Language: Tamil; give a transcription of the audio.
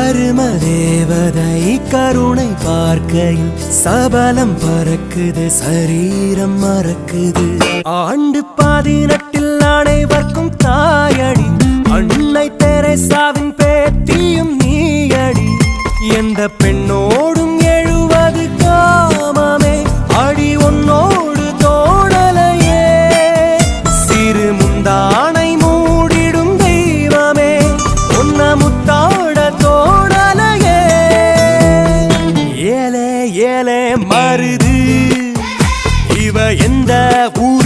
கரும தேவதை கருணை பார்க்கையில் சபலம் பறக்குது சரீரம் மறக்குது ஆண்டு 18 அனைவர்க்கும் தாயடி அன்னை தெரேசாவின் பேத்தியும் நீயடி எந்த பெண்ணோடும் 70 காமமே அடி உன்னோடு தோணலையே சிறு முந்தானை மூடிடும் தெய்வமே உன்ன முத்தாட தோணலையே ஏலே ஏலே மருது இவ எந்த ஊர்